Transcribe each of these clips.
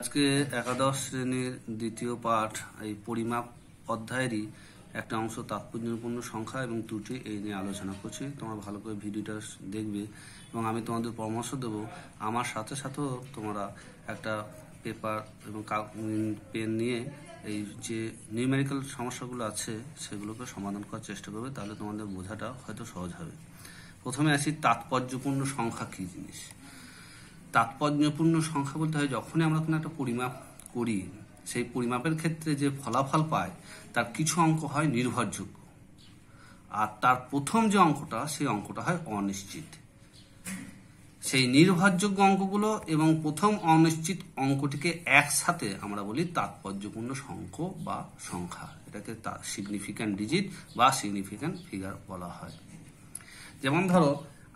আজকে একাদশ শ্রেণীর দ্বিতীয় পাঠ এই পরিমাপ অধ্যায়েরই একটা অংশ তাৎপর্যপূর্ণ সংখ্যা এবং ত্রুটি এই নিয়ে আলোচনা করছি। তোমরা ভালো করে ভিডিওটা দেখবে এবং আমি তোমাদের পরামর্শ দেবো। আমার সাথে সাথেও তোমরা একটা পেপার এবং পেন নিয়ে এই যে নিউমেরিক্যাল সমস্যাগুলো আছে সেগুলোকে সমাধান করার চেষ্টা করবে, তাহলে তোমাদের বোঝাটা হয়তো সহজ হবে। প্রথমে আসি তাৎপর্যপূর্ণ সংখ্যা কী জিনিস। তাৎপর্যপূর্ণ সংখ্যা বলতে হয় যখনই আমরা কোনো একটা পরিমাপ করি, সেই পরিমাপের ক্ষেত্রে যে ফলাফল পায় তার কিছু অঙ্ক হয় নির্ভরযোগ্য, আর তার প্রথম যে অঙ্কটা সেই অঙ্কটা হয় অনিশ্চিত। সেই নির্ভরযোগ্য অঙ্কগুলো এবং প্রথম অনিশ্চিত অঙ্কটিকে একসাথে আমরা বলি তাৎপর্যপূর্ণ সংখ্যা বা সংখ্যা। এটাকে সিগনিফিক্যান্ট ডিজিট বা সিগনিফিক্যান্ট ফিগার বলা হয়। যেমন ধরো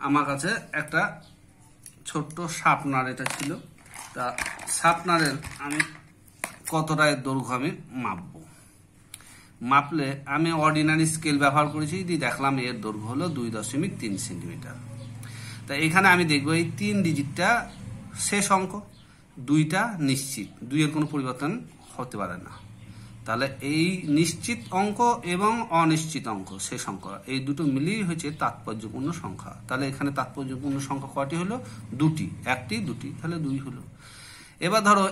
আমার কাছে একটা ছোট্ট শার্পনার এটা ছিল, তা শার্পনারের আমি কতটা এর দৈর্ঘ্য আমি মাপলে আমি অর্ডিনারি স্কেল ব্যবহার করেছি, দিয়ে দেখলাম এর দৈর্ঘ্য হলো 2.3 সেন্টিমিটার। তা এখানে আমি দেখবো এই 3 ডিজিটটা শেষ অঙ্ক, 2টা নিশ্চিত, 2-এর কোনো পরিবর্তন হতে পারে না। তাহলে এই নিশ্চিত অঙ্ক এবং অনিশ্চিত অঙ্ক শেষ অঙ্ক এই দুটো মিলিয়ে হচ্ছে তাৎপর্যপূর্ণ সংখ্যা। তাহলে এখানে তাৎপর্যপূর্ণ সংখ্যা কয়টি হলো? 2টি, 1টি 2টি, তাহলে 2 হলো। এবার ধরো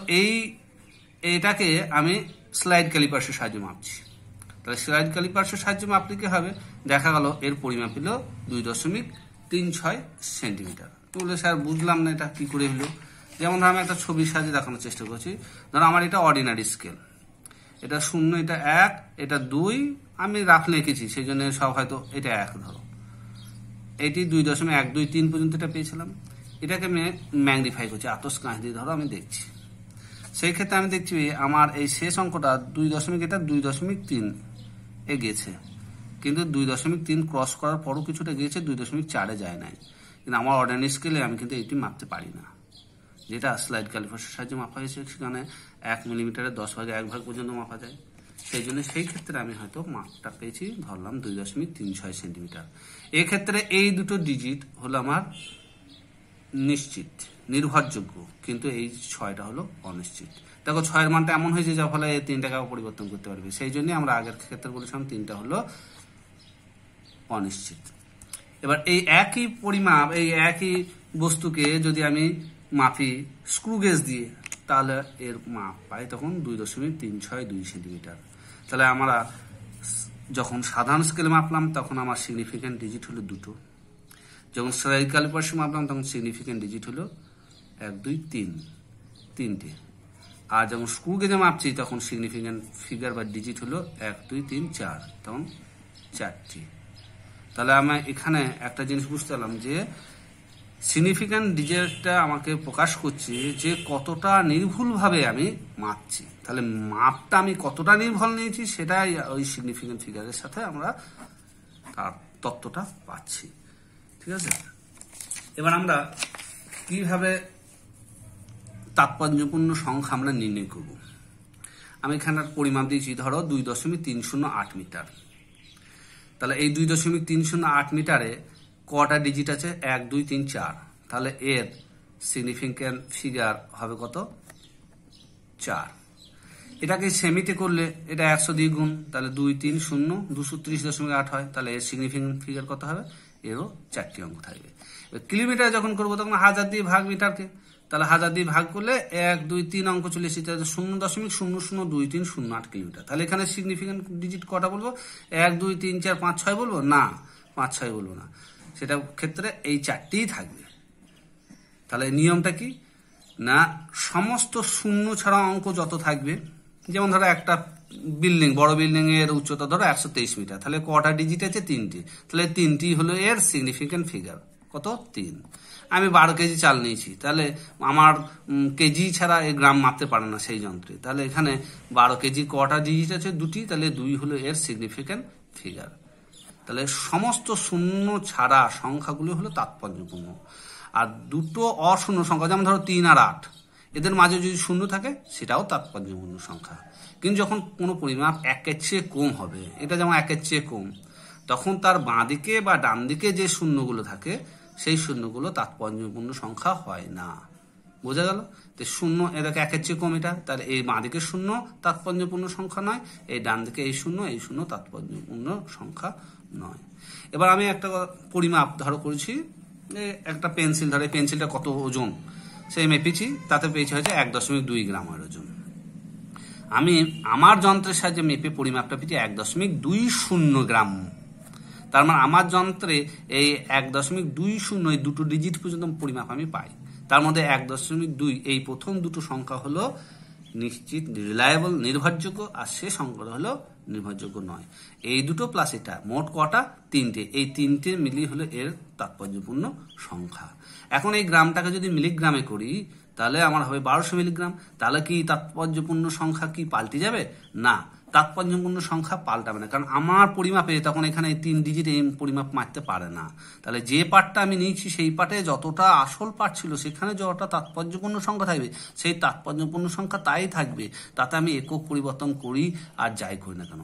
এইটাকে আমি স্লাইড ক্যালিপার্সের সাহায্যে মাপছি। তাহলে স্লাইড ক্যালিপার্সের সাহায্যে মাপলে কি হবে? দেখা গেল এর পরিমাপ হলো 2.36 সেন্টিমিটার। বলে স্যার বুঝলাম না এটা কি করে হলো। যেমন ধরো আমি একটা ছবির সাহায্যে দেখানোর চেষ্টা করছি। ধরো আমার এটা অর্ডিনারি স্কেল, এটা 0, এটা 1, এটা 2, আমি রাফলে এঁকেছি সেই জন্য সব হয়তো এটা 1 ধরো, এটি 2.123 পর্যন্ত এটা পেয়েছিলাম। এটাকে আমি ম্যাগনিফাই করছি, আতস কাঁচ দিয়ে ধরো আমি দেখছি। সেই ক্ষেত্রে আমি দেখছি আমার এই শেষ অঙ্কটা 2.3 এ গেছে, কিন্তু 2.3 ক্রস করার পরও কিছুটা গিয়েছে, 2.4-এ যায় নাই। কিন্তু আমার অর্ডিনারি স্কেলে আমি কিন্তু এটি মাপতে পারি না, যেটা স্লাইড ক্যালিপার্সের সাহায্যে মাপা হয়েছে। সেখানে 1 মিলিমিটারের 10/1 পর্যন্ত মাপা যায়। সেই জন্য সেই ক্ষেত্রে আমি হয়তো মাপটা পেয়েছি, ধরলাম 2.36 সেন্টিমিটার। এক্ষেত্রে এই দুটো ডিজিট হলো আমার নিশ্চিত নির্ভরযোগ্য, কিন্তু এই 6টা হলো অনিশ্চিত। দেখো 6-এর মানটা এমন হয়েছে যার ফলে এই 3টাকে পরিবর্তন করতে পারবে। সেই জন্য আমরা আগের ক্ষেত্রে বলেছিলাম 3টা হলো অনিশ্চিত। এবার এই একই পরিমাপ, এই একই বস্তুকে যদি আমি মাপি স্ক্রু গেজ দিয়ে, তাহলে এর মাপ পাই তখন 2.362 সেন্টিমিটার। তাহলে আমরা যখন সাধারণ স্কেলে মাপলাম তখন আমার সিগনিফিক্যান্ট ডিজিট হলো 2টো, যখন স্লাইড ক্যালিপার্সে মাপলাম তখন সিগনিফিক্যান্ট ডিজিট হলো 1, 2, 3টে, আর যখন স্ক্রু গেজে মাপছি তখন সিগনিফিক্যান্ট ফিগার বা ডিজিট হলো 1, 2, 3, 4, তখন 4টি। তাহলে আমি এখানে একটা জিনিস বুঝতে পারলাম যে সিগনিফিক্যান্ট ডিজিটটা আমাকে প্রকাশ করছে যে কতটা নির্ভুলভাবে আমি মাপছি। তাহলে মাপটা আমি কতটা নির্ভুল নিয়েছি সেটাই ওই সিগনিফিক্যান্ট ফিগারের সাথে আমরা তার তত্ত্বটা পাচ্ছি। ঠিক আছে, এবার আমরা কিভাবে তাৎপর্যপূর্ণ সংখ্যা আমরা নির্ণয় করব। আমি এখানে পরিমাপ দিয়েছি, ধরো 2.308 মিটার। তাহলে এই 2.308 মিটারে কটা ডিজিট আছে? 1, 2, 3, 4। তাহলে এর সিগনিফিক্যান্ট ফিগার হবে কত? 4। এটাকে সেমিতে করলে এটা 100 দিয়ে গুণ, তাহলে 2, 3, 0, 230.8 হয়। তাহলে এর সিগনিফিক্যান্ট ফিগার কত হবে? এরও 4টি অঙ্ক থাকবে। কিলোমিটার যখন করবো তখন 1000 দিয়ে ভাগ মিটারকে, তাহলে 1000 দিয়ে ভাগ করলে 1, 2, 3 অঙ্ক চলে এসেছে, 0.002308 কিলোমিটার। তাহলে এখানে সিগনিফিক্যান্ট ডিজিট কটা বলবো? 1, 2, 3, 4, 5, 6 বলবো না, 5, 6 বলবো না, সেটা ক্ষেত্রে এই 4টিই থাকবে। তাহলে নিয়মটা কি না, সমস্ত শূন্য ছাড়া অঙ্ক যত থাকবে, যেমন ধরো একটা বিল্ডিং, বড় বিল্ডিং এর উচ্চতা ধরো 123 মিটার, তাহলে কটা ডিজিট আছে? 3টি। তাহলে 3টি হলো এর সিগনিফিক্যান্ট ফিগার। কত? 3। আমি 12 কেজি চাল নিয়েছি, তাহলে আমার কেজি ছাড়া এই গ্রাম মাপতে পারে না সেই যন্ত্রে। তাহলে এখানে 12 কেজি কটা ডিজিট আছে? 2টি, তাহলে 2 হলো এর সিগনিফিক্যান্ট ফিগার। তাহলে সমস্ত শূন্য ছাড়া সংখ্যাগুলো হলো তাৎপর্যপূর্ণ। আর দুটো অশূন্য সংখ্যা, যেমন ধরো 3 আর 8, এদের মাঝে যদি শূন্য থাকে সেটাও তাৎপর্যপূর্ণ সংখ্যা। কিন্তু যখন কোনো পরিমাপ 1-এর চেয়ে কম হবে, এটা যেমন 1-এর চেয়ে কম, তখন তার বাঁ দিকে বা ডান দিকে যে শূন্যগুলো থাকে সেই শূন্যগুলো তাৎপর্যপূর্ণ সংখ্যা হয় না। বোঝা গেল? তো শূন্য এটাকে একের চেয়ে কম, এটা তাহলে এই বাঁ দিকে শূন্য তাৎপর্যপূর্ণ সংখ্যা নয়, এই ডান দিকে এই শূন্য তাৎপর্যপূর্ণ সংখ্যা নয়। এবার আমি একটা পরিমাপ ধরো করেছি, একটা পেন্সিল, ধরো এই পেন্সিলটা কত ওজন সে মেপেছি, তাতে পেয়েছি হচ্ছে 1.2 গ্রামের ওজন। আমি আমার যন্ত্রের সাহায্যে মেপে পরিমাপটা পেয়েছি 1.20 গ্রাম। তার মানে আমার যন্ত্রে এই 1.20 এই দুটো ডিজিট পর্যন্ত পরিমাপ আমি পাই। তার মধ্যে 1.2 এই প্রথম দুটো সংখ্যা হলো নিশ্চিত রিলায়েবল নির্ভরযোগ্য, আর শেষ সংখ্যা হলো নির্ভরযোগ্য নয়। এই দুটো প্লাস এটা মোট কটা? 3টে। এই 3টে মিলিয়ে হলো এর তাৎপর্যপূর্ণ সংখ্যা। এখন এই গ্রামটাকে যদি মিলিগ্রামে করি তাহলে আমার হবে 1200 মিলিগ্রাম। তাহলে কি তাৎপর্যপূর্ণ সংখ্যা কি পাল্টে যাবে? না, তাৎপর্যপূর্ণ সংখ্যা পাল্টাবে না, কারণ আমার পরিমাপে তখন এখানে 3 ডিজিট এই পরিমাপ মারতে পারে না। তাহলে যে পার্টটা আমি নিয়েছি সেই পার্টে যতটা আসল পার্ট ছিল সেখানে যতটা তাৎপর্যপূর্ণ সংখ্যা থাকবে সেই তাৎপর্যপূর্ণ সংখ্যা তাই থাকবে, তাতে আমি একক পরিবর্তন করি আর যাই করি না কেন।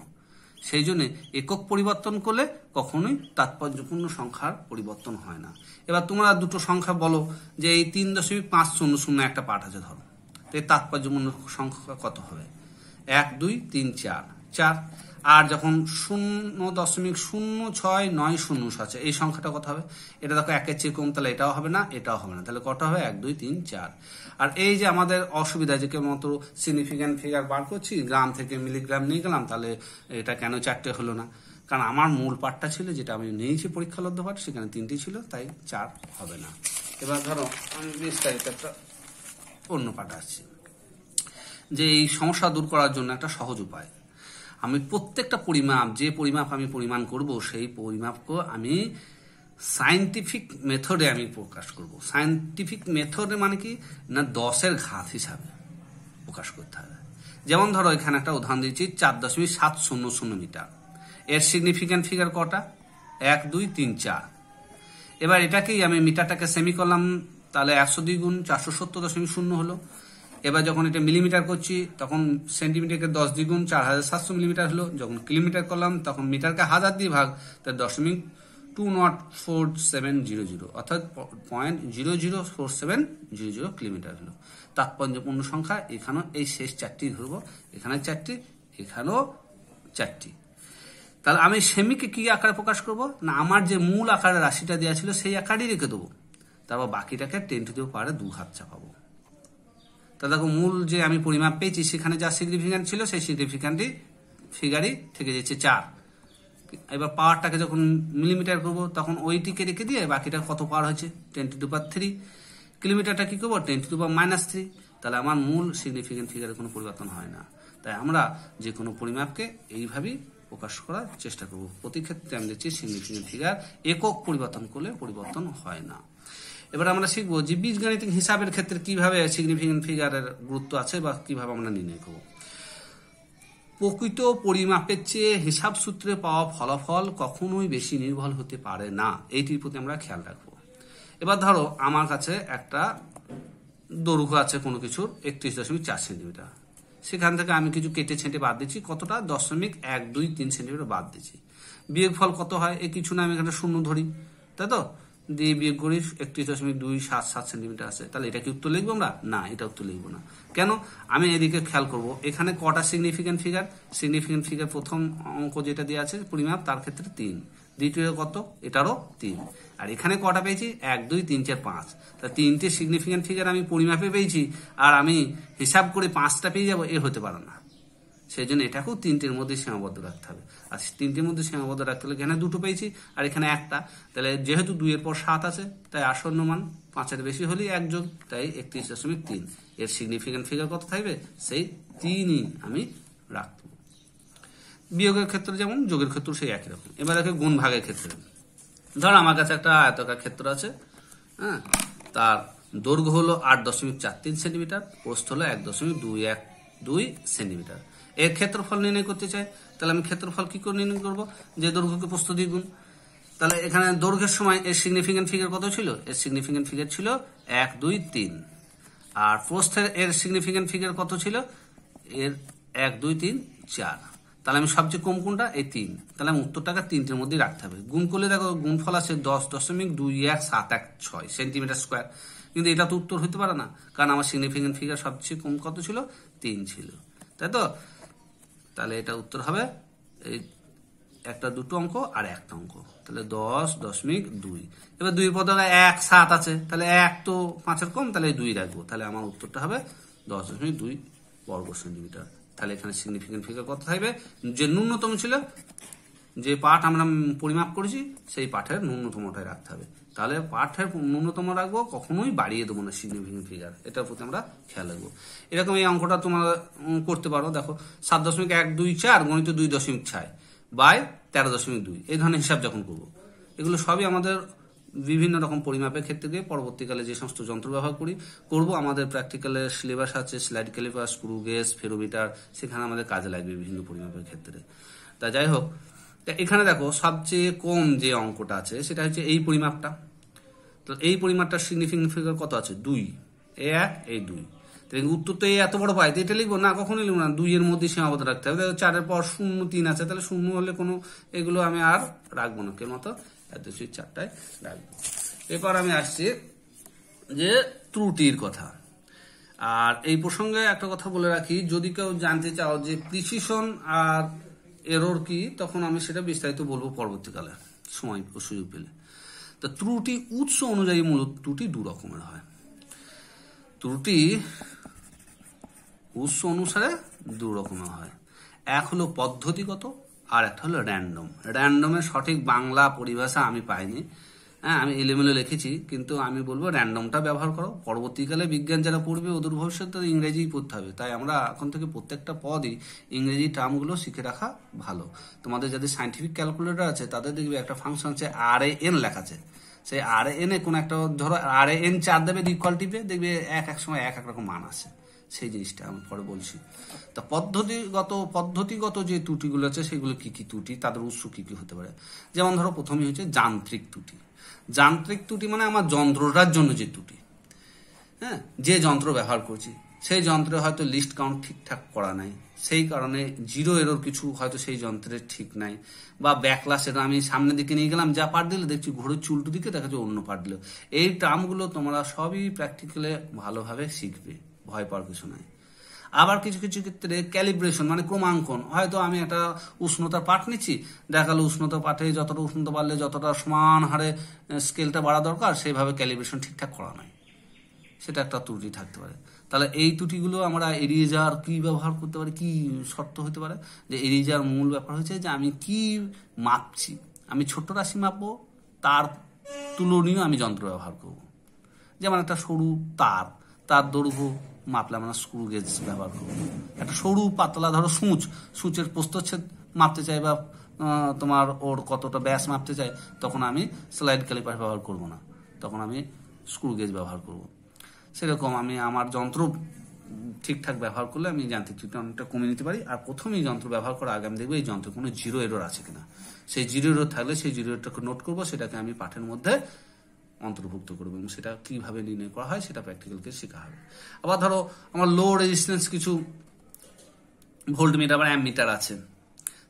সেই জন্য একক পরিবর্তন করলে কখনোই তাৎপর্যপূর্ণ সংখ্যার পরিবর্তন হয় না। এবার তোমরা দুটো সংখ্যা বলো যে এই 3.500 একটা পার্ট আছে ধরো, তো এই তাৎপর্যপূর্ণ সংখ্যা কত হবে? 1 2 3 4 4। আর যখন 0.0690 আছে এই সংখ্যাটা কত হবে? এটা দেখো একের চেয়ে কম, তাহলে এটাও হবে না, এটাও হবে না, তাহলে কত হবে? 1 2 3 4। আর এই যে আমাদের অসুবিধা যে কেবলমাত্র সিগনিফিক্যান্ট ফিগার বার করছি, গ্রাম থেকে মিলিগ্রাম নিয়ে গেলাম, তাহলে এটা কেন 4টে হলো না? কারণ আমার মূল পার্টটা ছিল যেটা আমি নিয়েছি পরীক্ষালব্ধ পার্ট, সেখানে 3টি ছিল, তাই 4 হবে না। এবার ধরো আমি বিস্তারিত একটা অন্য পার্ট আসছি, যে এই সমস্যা দূর করার জন্য একটা সহজ উপায়। আমি প্রত্যেকটা পরিমাপ, যে পরিমাপ আমি পরিমাণ করব সেই পরিমাপকে আমি সায়েন্টিফিক মেথডে আমি প্রকাশ করব। সায়েন্টিফিক মেথডে মানে কি না, 10-এর ঘাত হিসাবে প্রকাশ করতে হবে। যেমন ধরো এখানে একটা উদাহরণ দিচ্ছি, 4.700 মিটার। এর সিগনিফিক্যান্ট ফিগার কটা? 1 2 3 4। এবার এটাকেই আমি মিটারটাকে সেমি করলাম, তাহলে 102 গুণ 470.0 হলো। এবার যখন এটা মিলিমিটার করছি তখন সেন্টিমিটারকে 10 দ্বিগুণ 4700 মিলিমিটার হলো। যখন কিলোমিটার করলাম তখন মিটারকে 1000 দিয়ে ভাগ, তার 0.204700 অর্থাৎ 0.004700 কিলোমিটার হলো। তাৎপর্যপূর্ণ সংখ্যা এখানেও এই শেষ 4টি ধরবো, এখানে 4টি, এখানেও 4টি। তাহলে আমি সেমিকে কি আকারে প্রকাশ করব না, আমার যে মূল আকারে রাশিটা দেওয়া ছিল সেই আকারেই রেখে দেবো, তারপর বাকিটাকে 10⁻² হাত চাপাবো। তা দেখো মূল যে আমি পরিমাপ পেয়েছি সেখানে যা সিগনিফিক্যান্ট ছিল সেই সিগনিফিক্যান্টই ফিগারই থেকে যাচ্ছে 4। এবার পাওয়ারটাকে যখন মিলিমিটার করবো তখন ওইটিকে রেখে দিয়ে বাকিটা কত পাওয়ার হয়েছে? 10⁻³ কিলোমিটারটা কি করবো? 10⁻³ তাহলে আমার মূল সিগনিফিক্যান্ট ফিগারে কোনো পরিবর্তন হয় না। তাই আমরা যে কোনো পরিমাপকে এইভাবেই প্রকাশ করার চেষ্টা করব। প্রতি ক্ষেত্রে আমি দেখছি সিগনিফিক্যান্ট ফিগার একক পরিবর্তন করলে পরিবর্তন হয় না। এবার আমরা শিখবো যে বীজগাণিতিক হিসাবের ক্ষেত্রে কিভাবে সিগনিফিক্যান্ট ফিগারের গুরুত্ব আছে বা কিভাবে আমরা নির্ণয় করব। প্রকৃত পরিমাপের চেয়ে হিসাব সূত্রে পাওয়া ফলাফল কখনোই বেশি নির্ভর হতে পারে না, এইটির প্রতি আমরা খেয়াল রাখবো। এবার ধরো আমার কাছে একটা দৈর্ঘ্য আছে কোনো কিছুর 31.4 সেন্টিমিটার, সেখান থেকে আমি কিছু কেটে ছেঁটে বাদ দিচ্ছি, কতটা? 0.123 সেন্টিমিটার বাদ দিচ্ছি। বিয়োগ ফল কত হয়? এই কিছু না, আমি এখানে 0 ধরি, তাই তো, দিয়ে বিয়োগ করি 31.277 সেন্টিমিটার আছে। তাহলে এটা কি উত্তর লিখবো আমরা? না, এটা উত্তর লিখবো না। কেন? আমি এদিকে খেয়াল করব এখানে কটা সিগনিফিক্যান্ট ফিগার। সিগনিফিক্যান্ট ফিগার প্রথম অঙ্ক যেটা দেওয়া আছে পরিমাপ, তার ক্ষেত্রে 3, দ্বিতীয় কত? এটারও 3। আর এখানে কটা পেয়েছি? 1 2 3 4 5। তা 3টে সিগনিফিক্যান্ট ফিগার আমি পরিমাপে পেয়েছি, আর আমি হিসাব করে 5টা পেয়ে যাবো, এ হতে পারে না। সেই জন্য এটাকেও 3টের মধ্যে সীমাবদ্ধ রাখতে হবে। আর 3টের মধ্যে সীমাবদ্ধ রাখতে হলে এখানে 2টো পেয়েছি আর এখানে 1টা, তাহলে যেহেতু 2 এর পর 7 আছে তাই আসন্ন মান 5-এর বেশি হলেই 1 যোগ, তাই 31.3। এর সিগনিফিক্যান্ট ফিগার কত থাকবে? সেই 3ই আমি রাখবো। বিয়োগের ক্ষেত্রে যেমন, যোগের ক্ষেত্রে সেই একই রকম। এবার দেখো গুণ ভাগের ক্ষেত্রে, ধর আমার কাছে একটা আয়তাকার ক্ষেত্র আছে, হ্যাঁ, তার দৈর্ঘ্য হলো 8.43 সেন্টিমিটার, প্রস্থ হলো 1.212 সেন্টিমিটার। এর ক্ষেত্রফল নির্ণয় করতে চাই, তাহলে আমি ক্ষেত্রফল কি করে নির্ণয় করবো? যে দৈর্ঘ্যকে প্রস্থ দিয়ে গুণ। তাহলে এখানে দৈর্ঘ্যের সময় এর সিগনিফিক্যান্ট ফিগার কত ছিল? এর সিগনিফিক্যান্ট ফিগার ছিল 1 2 3। আর প্রস্থের এর সিগনিফিক্যান্ট ফিগার কত ছিল? এর 1 2 3 4। তাহলে আমি সবচেয়ে কম কোনটা? এই 3। তাহলে আমি উত্তরটাকে 3টের মধ্যেই রাখতে হবে। গুণ করলে দেখো গুণফল আছে 10.2176 সেন্টিমিটার স্কোয়ার। কিন্তু এটা তো উত্তর হতে পারে না, কারণ আমার সিগনিফিকেন্ট ফিগার সবচেয়ে কম কত ছিল, 3 ছিল, তাই তো? তাহলে এটা উত্তর হবে এই একটা দুটো অঙ্ক আর একটা অঙ্ক, তাহলে 10.2। এবার 2 পদে 1 7 আছে, তাহলে 1 তো 5-এর কম, তাহলে 2 রাখবো, তাহলে আমার উত্তরটা হবে 10.2 বর্গ সেন্টিমিটার। তাহলে এখানে সিগনিফিকেন্ট ফিগার কত থাকবে, যে ন্যূনতম ছিল, যে পাঠ আমরা পরিমাপ করেছি সেই পাঠের ন্যূনতমটাই রাখতে হবে। তাহলে পাঠের ন্যূনতম রাখবো, কখনোই বাড়িয়ে দেবো না সিগনিফিকেন্ট ফিগার, এটার প্রতি আমরা খেয়াল রাখবো। এরকম এই অঙ্কটা তোমরা করতে পারো, দেখো 7.124 গণিত 2.6 বাই 13.2, এই ধরনের হিসাব যখন করবো, এগুলো সবই আমাদের বিভিন্ন রকম পরিমাপের ক্ষেত্রে গিয়ে পরবর্তীকালে যে সমস্ত যন্ত্র ব্যবহার করবো, আমাদের প্র্যাকটিক্যালের সিলেবাস আছে, স্লাইড ক্যালিপার, স্ক্রু গেজ, ফেরোমিটার, সেখানে আমাদের কাজে লাগবে বিভিন্ন পরিমাপের ক্ষেত্রে। তা যাই হোক, এখানে দেখো সবচেয়ে কম যে অঙ্কটা আছে সেটা হচ্ছে এই পরিমাপটা। তো এই পরিমাপটার সিগনিফিকেন্ট ফিগার কত আছে, 2, এই 1 এই 2। উত্তর তো এই এত বড় পাই, এটা লিখবো না, কখনোই লিখবো না, 2 এর মধ্যে সীমাবদ্ধ রাখতে হবে। 4-এর পর 0 3 আছে, তাহলে 0 হলে কোনো এগুলো আমি আর রাখবো না, কেমন মতো 4টায় রাখবো। এরপর আমি আসছি যে ত্রুটির কথা। আর এই প্রসঙ্গে একটা কথা বলে রাখি, যদি কেউ জানতে চাও যে প্রিসিশন আর এরর কি, তখন আমি সেটা বিস্তারিত বলবো পরবর্তীকালে সময় সুযোগ পেলে। তো ত্রুটি উৎস অনুযায়ী মূলত ত্রুটি 2 রকমের হয়। ত্রুটি উৎস অনুসারে 2 রকমের হয়, এক হলো পদ্ধতিগত আর একটা হলো র্যান্ডম। র্যান্ডমের সঠিক বাংলা পরিভাষা আমি পাইনি, হ্যাঁ আমি এলোমেলো লিখেছি, কিন্তু আমি বলবো র্যান্ডমটা ব্যবহার করো। পরবর্তীকালে বিজ্ঞান যারা পড়বে ওদের ভবিষ্যতে ইংরেজিই পড়তে হবে, তাই আমরা এখন থেকে প্রত্যেকটা পদই ইংরেজি টার্মগুলো শিখে রাখা ভালো। তোমাদের যাদের সাইন্টিফিক ক্যালকুলেটর আছে তাদের দেখবে একটা ফাংশন আছে RAN লেখা আছে, সেই RAN এ কোন একটা ধরো RAN 4 দেবে, ইকুয়াল টিপে দেখবে এক সময় এক রকম মান আছে, সেই জিনিসটা আমি পরে বলছি। তা পদ্ধতিগত যে ত্রুটিগুলো আছে সেগুলো কি কি ত্রুটি, তাদের উৎস কি কি হতে পারে। যেমন ধরো প্রথমেই হচ্ছে যান্ত্রিক ত্রুটি। যান্ত্রিক ত্রুটি মানে আমার যন্ত্রটার জন্য যে ত্রুটি, হ্যাঁ যে যন্ত্র ব্যবহার করছি সেই যন্ত্রে হয়তো লিস্ট কাউন্ট ঠিকঠাক করা নাই, সেই কারণে 0 এরর কিছু হয়তো সেই যন্ত্রের ঠিক নাই, বা ব্যাকলাস, এটা আমি সামনের দিকে নিয়ে গেলাম যা পার্ট দিলে দেখছি ঘোরের চুলটু দিকে দেখা যাচ্ছে অন্য পার্ট দিল। এই টার্মগুলো তোমরা সবই প্র্যাকটিক্যালে ভালোভাবে শিখবে, ভয় পাওয়ার কিছু নাই। আবার কিছু কিছু ক্ষেত্রে ক্যালিব্রেশন মানে ক্রমাঙ্কন, হয়তো আমি একটা উষ্ণতার পাঠ নিচ্ছি, দেখালো উষ্ণতা পাঠে যতটা উষ্ণতা বাড়লে যতটা সমান হারে স্কেলটা বাড়া দরকার সেইভাবে ক্যালিব্রেশন ঠিকঠাক করা নাই, সেটা একটা ত্রুটি থাকতে পারে। তাহলে এই ত্রুটিগুলো আমরা এড়িয়ে যাওয়ার কি ব্যবহার করতে পারি, কি শর্ত হতে পারে, যে এড়িয়ে যাওয়ার মূল ব্যাপার হচ্ছে যে আমি কি মাপছি, আমি ছোট্ট রাশি মাপবো, তার তুলনীয় আমি যন্ত্র ব্যবহার করব। যেমন একটা সরু তার দৈর্ঘ্য মাপলে আমরা স্ক্রু গেজ ব্যবহার করবো। একটা সরু পাতলা ধরো সূচের প্রস্থচ্ছেদ মাপতে চাই, বা তোমার ওর কতটা ব্যাস মাপতে চাই, তখন আমি স্লাইড ক্যালিপার ব্যবহার করব না, তখন আমি স্ক্রু গেজ ব্যবহার করব। সেরকম আমি আমার যন্ত্র ঠিকঠাক ব্যবহার করলে আমি যান্ত্রিক ত্রুটি অনেকটা কমিয়ে নিতে পারি। আর প্রথমেই যন্ত্র ব্যবহার করার আগে আমি দেখবো এই যন্ত্রে কোনো 0 এরর আছে কিনা, সেই 0 এরর থাকলে সেই 0 এররটাকে নোট করবো, সেটাকে আমি পাঠের মধ্যে অন্তর্ভুক্ত করবো, এবং সেটা কিভাবে নির্ণয় করা হয় সেটা প্র্যাকটিক্যালকে শেখা হবে। আবার ধরো আমার লো রেজিস্ট্যান্স কিছু ভোল্ট মিটার বা অ্যামমিটার আছে,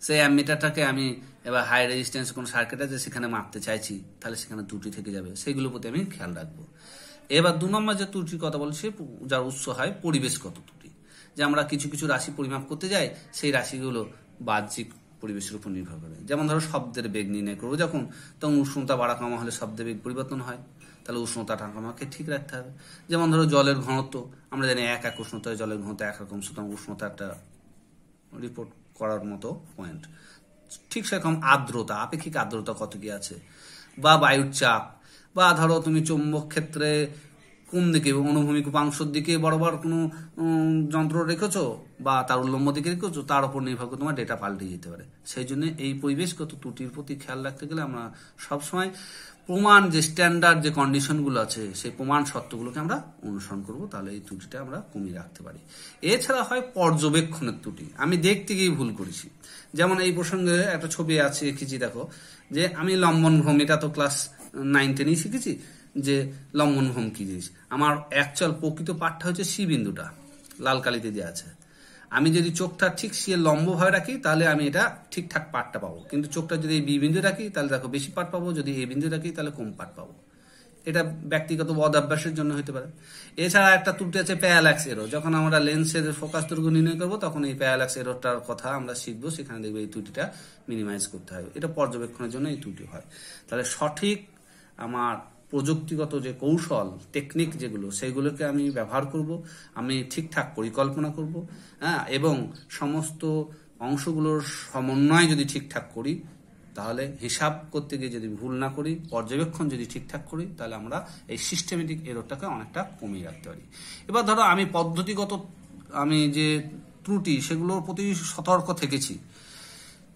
সেই অ্যামমিটারটাকে আমি এবার হাই রেজিস্ট্যান্স কোনো সার্কিট আছে সেখানে মাপতে চাইছি, তাহলে সেখানে ত্রুটি থেকে যাবে, সেইগুলোর প্রতি আমি খেয়াল রাখবো। এবার 2 নম্বর যে ত্রুটির কথা বলছি, যার উৎস হয় পরিবেশগত ত্রুটি, যে আমরা কিছু কিছু রাশি পরিমাপ করতে যাই, সেই রাশিগুলো বাহ্যিক পরিবেশের উপর নির্ভর করে। যেমন ধরো শব্দের বেগ নির্ণয় করবো যখন, তখন উষ্ণতা বাড়া কমা হলে শব্দের বেগ পরিবর্তন হয়, তাহলে উষ্ণতাটা আমাকে ঠিক রাখতে হবে। যেমন ধরো জলের ঘনত্ব, আমরা জানি এক উষ্ণতায় জলের ঘনত্ব একরকম, সুতরাং উষ্ণতা একটা রিপোর্ট করার মতো পয়েন্ট। ঠিক সেরকম আর্দ্রতা, আপেক্ষিক আর্দ্রতা কত কি আছে, বা বায়ুর চাপ, বা ধরো তুমি চৌম্বক ক্ষেত্রে কোন দিকে, অনুভূমিক উপাংশের দিকে বরাবর কোনো যন্ত্র রেখেছো বা তার উল্লম্ব দিকে রেখেছো, তার উপর নির্ভর করে তোমার ডেটা পাল্টে যেতে পারে। সেই জন্য এই পরিবেশগত ত্রুটির প্রতি খেয়াল রাখতে গেলে আমরা সবসময় প্রমাণ যে স্ট্যান্ডার্ড যে কন্ডিশনগুলো আছে সেই প্রমাণ সত্যগুলোকে আমরা অনুসরণ করব, তাহলে এই ত্রুটিটা আমরা কমিয়ে রাখতে পারি। এছাড়া হয় পর্যবেক্ষণের ত্রুটি, আমি দেখতে গিয়ে ভুল করেছি। যেমন এই প্রসঙ্গে একটা ছবি আছে এঁকেছি, দেখো যে আমি লম্বন ভ্রম, এটা তো ক্লাস 9-10 শিখেছি যে লম্বন ভ্রম কি জিনিস। আমার অ্যাকচুয়াল প্রকৃত পাঠটা হচ্ছে সি বিন্দুটা লাল কালিতে দেওয়া আছে, আমি যদি চোখটা ঠিক সে লম্বভাবে রাখি তাহলে আমি এটা ঠিকঠাক পাঠটা পাবো, কিন্তু চোখটা যদি বি বিন্দু রাখি তাহলে দেখো বেশি পাঠ পাবো, যদি এ বিন্দু রাখি তাহলে কম পাঠ পাবো। এটা ব্যক্তিগত বদ অভ্যাসের জন্য হতে পারে। এছাড়া একটা ত্রুটি আছে প্যারাল্যাক্স এরর। যখন আমরা লেন্সের ফোকাস দৈর্ঘ্য নির্ণয় করবো তখন এই প্যারাল্যাক্স এররটার কথা আমরা শিখবো, সেখানে দেখবে এই ত্রুটিটা মিনিমাইজ করতে হবে। এটা পর্যবেক্ষণের জন্য এই ত্রুটি হয়। তাহলে সঠিক আমার প্রযুক্তিগত যে কৌশল টেকনিক যেগুলো সেগুলোকে আমি ব্যবহার করব, আমি ঠিকঠাক পরিকল্পনা করব, হ্যাঁ, এবং সমস্ত অংশগুলোর সমন্বয় যদি ঠিকঠাক করি, তাহলে হিসাব করতে গিয়ে যদি ভুল না করি, পর্যবেক্ষণ যদি ঠিকঠাক করি, তাহলে আমরা এই সিস্টেমেটিক এররটাকে অনেকটা কমিয়ে রাখতে পারি। এবার ধরো আমি পদ্ধতিগত আমি যে ত্রুটি সেগুলোর প্রতি সতর্ক থেকেছি,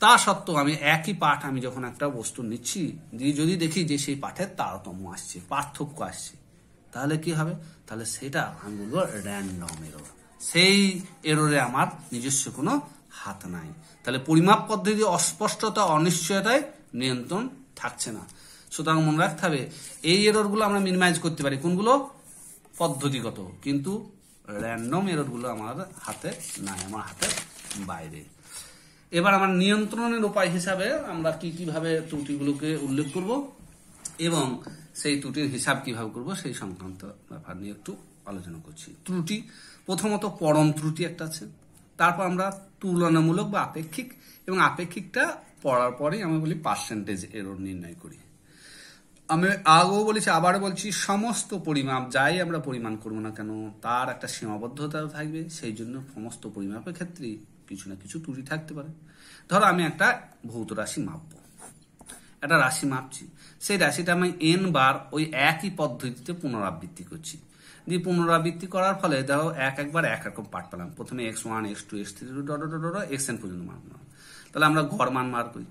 তা সত্ত্বেও আমি একই পাঠ আমি যখন একটা বস্তু নিচ্ছি, যদি দেখি যে সেই পাঠের তারতম্য আসছে, পার্থক্য আসছে, তাহলে কি হবে? তাহলে সেটা আমি বলবো র্যান্ডম এরর। সেই এররে আমার নিজস্ব কোনো হাত নাই। তাহলে পরিমাপ পদ্ধতি অস্পষ্টতা অনিশ্চয়তায় নিয়ন্ত্রণ থাকছে না। সুতরাং মনে রাখতে হবে এই এররগুলো আমরা মিনিমাইজ করতে পারি কোনগুলো? পদ্ধতিগত, কিন্তু র্যান্ডম এররগুলো আমার হাতে নাই, আমার হাতের বাইরে। এবার আমার নিয়ন্ত্রণের উপায় হিসাবে আমরা কিভাবে ত্রুটিগুলোকে উল্লেখ করব এবং সেই ত্রুটির হিসাব কিভাবে করব সেই সংক্রান্ত ব্যাপার নিয়ে একটু আলোচনা করছি। ত্রুটি প্রথমত পরম ত্রুটি একটা আছে, তারপর আমরা তুলনামূলক বা আপেক্ষিক, এবং আপেক্ষিকটা পড়ার পরেই আমি বলি পার্সেন্টেজ এরর নির্ণয় করি। আমি আগেও বলেছি, আবারও বলছি, সমস্ত পরিমাপ যাই আমরা পরিমাণ করবো না কেন তার একটা সীমাবদ্ধতা থাকবে। সেই জন্য সমস্ত পরিমাপের ক্ষেত্রে কিছু না কিছু ত্রুটি থাকতে পারে। ধরো আমি একটা ভৌত রাশি মাপবো, একটা রাশি মাপছি, সেই রাশিটা আমি n বার ওই একই পদ্ধতিতে পুনরাবৃত্তি করছি। দিয়ে পুনরাবৃত্তি করার ফলে ধরো একবার একরকম পার্ট পেলাম। প্রথমে x1 x2 x3 xn পর্যন্ত মান পেলাম। তাহলে আমরা গড় মান বার করি।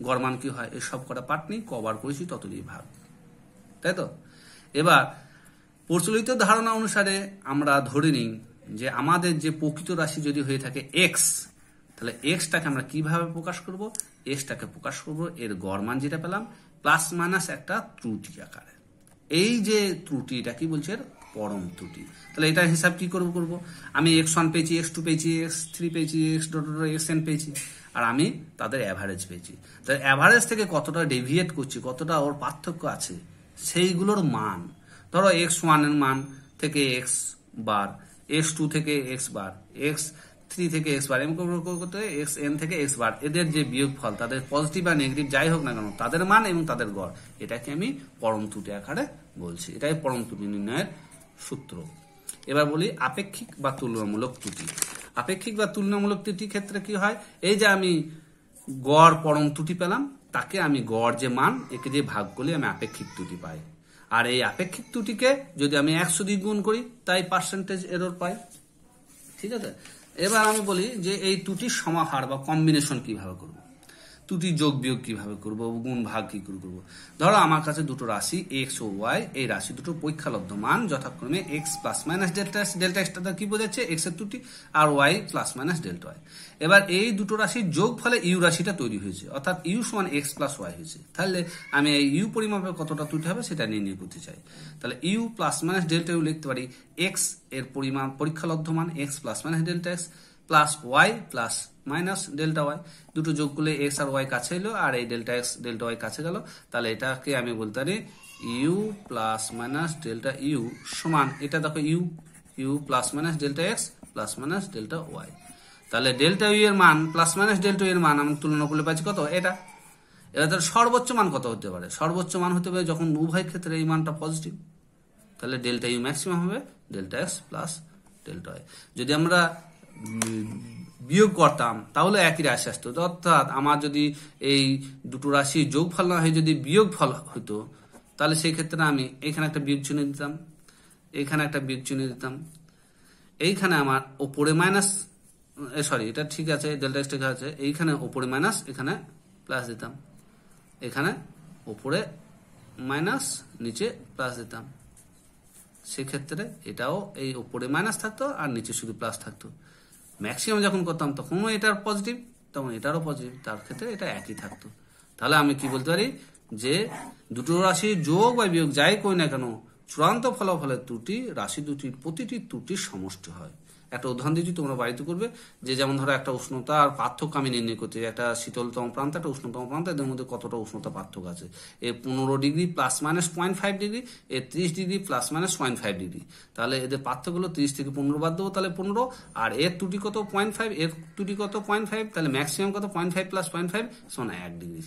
গড় মান কি হয়? এই সব কটা পার্ট নিয়ে কবার করেছি তত দিয়ে ভাগ, তাই তো? এবার প্রচলিত ধারণা অনুসারে আমরা ধরে নিই যে আমাদের যে প্রকৃত রাশি যদি হয়ে থাকে x, তাহলে এক্সটাকে আমরা কিভাবে প্রকাশ করব? এক্সটাকে প্রকাশ করব এর গড় মান যেটা পেলাম প্লাস মাইনাস একটা ত্রুটি আকারে। এই যে ত্রুটি, এটা কি বলছে? পরম ত্রুটি। তাহলে এটা হিসাব কি করব? আমি x1 পেয়েছি, x2 পেয়েছি, x3 পেয়েছি, xn পেয়েছি, আর আমি তাদের অ্যাভারেজ পেয়েছি। তাহলে অ্যাভারেজ থেকে কতটা ডেভিয়েট করছি, কতটা ওর পার্থক্য আছে, সেইগুলোর মান। ধরো x1 এর মান থেকে x বার, x2 থেকে x বার, x3 থেকে x বার, এমন করতে xn থেকে x বার, এদের যে বিয়োগফল, তাদের পজিটিভ বা নেগেটিভ যাই হোক না কেন, তাদের মান এবং তাদের গড়, এটাকে আমি পরম ত্রুটি আকারে বলছি। এটাই পরম ত্রুটি নির্ণয়ের সূত্র। এবার বলি আপেক্ষিক বা তুলনামূলক ত্রুটি। আপেক্ষিক বা তুলনামূলক ত্রুটির ক্ষেত্রে কি হয়? এই যে আমি গড় পরম ত্রুটি পেলাম, তাকে আমি গড় যে মান, একে যে ভাগ করলে আমি আপেক্ষিক ত্রুটি পাই। আর এই আপেক্ষিক ত্রুটিকে যদি আমি 100 দিয়ে গুণ করি, তাই পার্সেন্টেজ এরর পাই। ঠিক আছে? এবার আমি বলি যে এই ত্রুটির সমাহার বা কম্বিনেশন কিভাবে করব, ত্রুটি যোগ বিয়োগ কিভাবে করব, গুণ ভাগ কি করে করব। ধরো আমার কাছে দুটো রাশি x ও y, এই রাশি দুটো পরীক্ষালব্ধ মান যথাক্রমে x plus minus delta x, delta extra কি বোঝাচ্ছে? x এর ত্রুটি, আর y plus minus delta y। এবার এই দুটো রাশির যোগ ফলে ইউ রাশিটা তৈরি হয়েছে, অর্থাৎ ইউ সমান x প্লাস y হয়েছে। তাহলে আমি এই ইউ পরিমাপে কতটা ত্রুটি হবে সেটা নির্ণয় করতে চাই। তাহলে u plus minus delta u লিখতে পারি x এর পরিমাণ পরীক্ষালব্ধ মান x plus minus delta x plus y plus minus delta y. দুটো যোগ করলে এক্স আর ওয়াই কাছে এলো, আর এই ডেল্টা এক্স ডেল্টা ওয়াই কাছে গেল। তাহলে এটাকে আমি বলতে পারি u plus minus delta u সমান, এটা দেখো u plus minus delta x plus minus delta y. তাহলে ডেল্টা ইউ এর মান প্লাস মাইনাস ডেল্টা ইউ এর মান আমি তুলনা করলে পাচ্ছি কত? এটা। এবার তার সর্বোচ্চ মান কত হতে পারে? সর্বোচ্চ মান হতে পারে যখন উভয় ক্ষেত্রে এই মানটা পজিটিভ, তাহলে ডেল্টা ইউ ম্যাক্সিমাম হবে delta x plus delta y. যদি আমরা বিয়োগ করতাম তাহলে একই রাশি আসতো, অর্থাৎ আমার যদি এই দুটো রাশি যোগফল না হয়ে যদি বিয়োগফল হতো, তাহলে সেই ক্ষেত্রে আমি এখানে একটা বিয়োগ চিহ্ন দিতাম, এখানে একটা বিয়োগ চিহ্ন দিতাম, এইখানে আমার ওপরে মাইনাস, সরি এটা ঠিক আছে, ডেল্টা এক্স ঠিক আছে, এইখানে ওপরে মাইনাস, এখানে প্লাস দিতাম, এখানে ওপরে মাইনাস নিচে প্লাস দিতাম। সেক্ষেত্রে এটাও এই ওপরে মাইনাস থাকতো আর নিচে শুধু প্লাস থাকতো। ম্যাক্সিমাম যখন করতাম তখনও এটার পজিটিভ, তখন এটারও পজিটিভ, তার ক্ষেত্রে এটা একই থাকতো। তাহলে আমি কি বলতে পারি যে দুটো রাশি যোগ বা বিয়োগ যাই করি না কেন, চূড়ান্ত ফলাফলের ত্রুটি রাশি দুটির প্রতিটি ত্রুটির সমষ্টি হয়। একটা উদাহরণ দিচ্ছি, তোমরা বাড়িতে করবে। যে যেমন ধরো একটা উষ্ণতা আর পার্থক্য আমি নির্ণয় করতে, একটা শীতলতম প্রান্ত একটা উষ্ণতম প্রান্ত, এদের মধ্যে কতটা উষ্ণতা পার্থক্য আছে। এ 15 ডিগ্রি প্লাস মাইনাস 0.5 ডিগ্রি, এ 30 ডিগ্রি প্লাস মাইনাস 0.5 ডিগ্রি। তাহলে এদের পার্থক্য হলো 30 থেকে 15 বাদ দেবো, তাহলে 15। আর এর ত্রুটি কত 0.5, এর ত্রুটি কত 0.5, তাহলে ম্যাক্সিমাম কত 0.5 প্লাস 0.5 সমান 1 ডিগ্রি।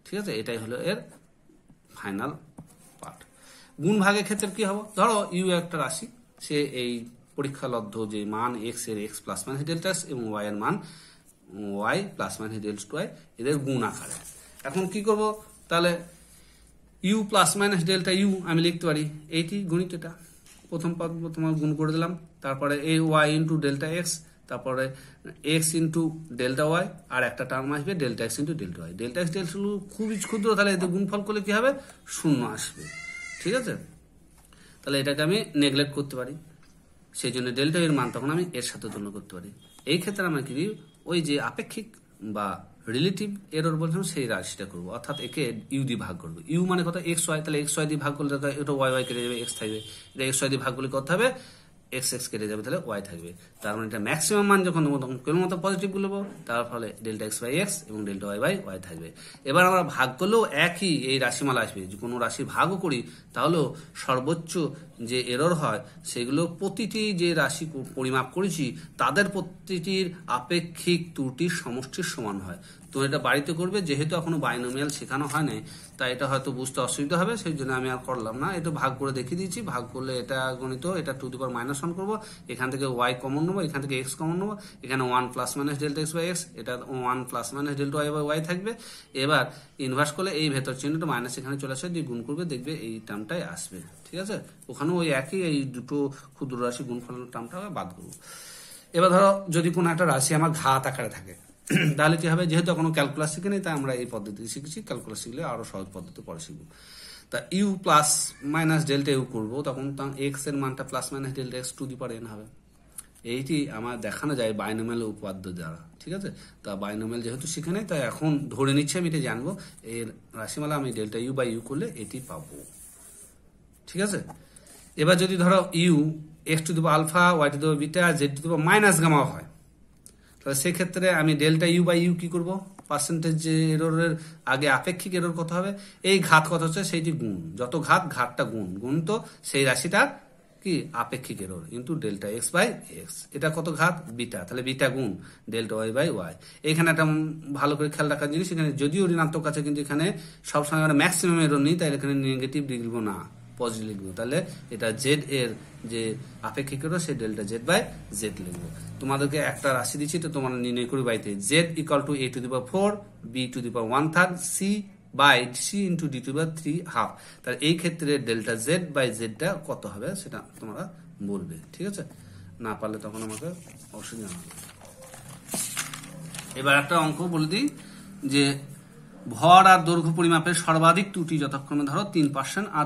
ঠিক আছে, এটাই হলো এর ফাইনাল পার্ট। গুণ ভাগের ক্ষেত্রে কি হবে, ধরো ইউ একটা রাশি, সে এই পরীক্ষালব্ধ যে মান এক্স এর x plus minus delta x এবং ওয়াই এর মান y plus minus delta y, এদের গুণ আকারে। এখন কি করব, তাহলে u plus minus delta u আমি লিখতে পারি, এইটি গণিত, এটা প্রথম পদ তোমার গুণ করে দিলাম। তারপরে এ ওয়াই ইন্টু ডেল্টা এক্স, তারপরে এক্স ইন্টু ডেল্টা ওয়াই, আর একটা টার্ম আসবে delta x into delta y. Delta x delta খুবই ক্ষুদ্র, তাহলে এতে গুণফল করলে কি হবে, 0 আসবে। ঠিক আছে, তাহলে এটাকে আমি নেগলেক্ট করতে পারি, সেই জন্য ডেল্টা এর মান তখন আমি এর সাথে তুলনা করতে পারি। এই ক্ষেত্রে আমরা কি ওই যে আপেক্ষিক বা রিলেটিভ এরর বলছিলাম সেই রাশিটা করবো, অর্থাৎ একে ইউ দিয়ে ভাগ করবো। ইউ মানে কত, এক্স ওয়াই, তাহলে এক্স ওয়াই দিয়ে ভাগ করলে এটা ওয়াই ওয়াই কেটে যাবে, এক্স থাকবে। এটা এক্স ওয়াই দিয়ে ভাগ করলে কত হবে, এক্স এক্স কেটে যাবে, তাহলে ওয়াই থাকবে। তার মানে এটা ম্যাক্সিমাম মান যখন দেবো তখন কেবল মতো পজিটিভ গুলো, তার ফলে ডেল্টা এক্স বাই এক্স এবং ডেল্টা ওয়াই বাই ওয়াই থাকবে। এবার আমরা ভাগ করলেও একই এই রাশিমালা আসবে। যে কোনো রাশির ভাগও করি তাহলেও সর্বোচ্চ যে এরর হয় সেগুলো প্রতিটি যে রাশি পরিমাপ করেছি তাদের প্রতিটির আপেক্ষিক ত্রুটির সমষ্টির সমান হয়। তো এটা বাড়িতে করবে, যেহেতু এখনো বাইনোমিয়াল শেখানো হয় নাই তাই এটা হয়তো বুঝতে অসুবিধা হবে, সেই জন্য আমি আর করলাম না। এটা ভাগ করে দেখিয়ে দিয়েছি, ভাগ করলে এটা গণিত, এটা টু দি পাওয়ার -1 করবো, এখান থেকে ওয়াই কমন নেবো, এখান থেকে এক্স কমন নেবো, এখানে 1 plus minus delta x by x, এটা 1 plus minus delta y by y থাকবে। এবার ইনভার্স করলে এই ভেতর চিহ্নটা মাইনাস এখানে চলে আসে, দিয়ে গুণ করবে, দেখবে এই টার্মটাই আসবে। ঠিক আছে, ওখানে ওই একই এই দুটো ক্ষুদ্র রাশি গুণফলের টার্মটা বাদ করবো। এবার ধরো যদি কোনো একটা রাশি আমার ঘাত আকারে থাকে, তাহলে কি হবে, যেহেতু এখনো ক্যালকুলাস শিখে নেই তাই আমরা এই পদ্ধতি শিখেছি, ক্যালকুলাস শিখলে আরো সহজ পদ্ধতি পরে শিখবো। তা u plus minus delta u করবো, তখন এক্স এর মানটা plus minus delta x to the power n হবে। এইটি আমার দেখানো যায় বাইনোমিয়াল উপপাদ্য দ্বারা। ঠিক আছে, তা বাইনোমিয়াল যেহেতু শিখে নেই তাই এখন ধরে নিচ্ছে আমি এটা জানবো, এর রাশিমালা আমি ডেল্টা ইউ বাই ইউ করলে এটি পাবো। ঠিক আছে, এবার যদি ধরো u x to the power alpha, y to the power beta, z to the power minus gamma হয়, তাহলে সেক্ষেত্রে আমি ডেল্টা ইউ বাই ইউ কি করবো, পার্সেন্টেজ যে এররের আগে আপেক্ষিক এরর কত হবে, এই ঘাত কত হচ্ছে সেইটি গুণ, যত ঘাত ঘাতটা গুণ, গুণ তো সেই রাশিটা কি আপেক্ষিক error into delta x by x, এটা কত ঘাত বিটা, তাহলে বিটা গুণ ডেল্টা ওয়াই বাই ওয়াই। এখানে একটা ভালো করে খেয়াল রাখার জিনিস, এখানে যদিও ঋণাত্মক আছে কিন্তু এখানে সবসময় ম্যাক্সিমাম এরর নেই, তাই এখানে নেগেটিভ লিখবো না, পজিটিভ লিখবো। তাহলে এটা জেড এর যে আপেক্ষিক এরর সে ডেল্টা জেড বাই জেড লিখবো। তোমাদেরকে একটা রাশি দিচ্ছি, তো তোমরা নির্ণয় করে বাড়িতে Z equal to A to the power 4, B to the power 1/3, C by C into D to the power 3/2। তাহলে এই ক্ষেত্রে ডেল্টা জেড বাই জেডটা কত হবে সেটা তোমরা বলবে। ঠিক আছে, না পারলে তখন আমাকে অবশ্যই জানাবে। এবার একটা অঙ্ক বলে দিই, যে ভর আর দৈর্ঘ্য পরিমাপের সর্বাধিক ত্রুটি যথাক্রমে ধরো 3% আর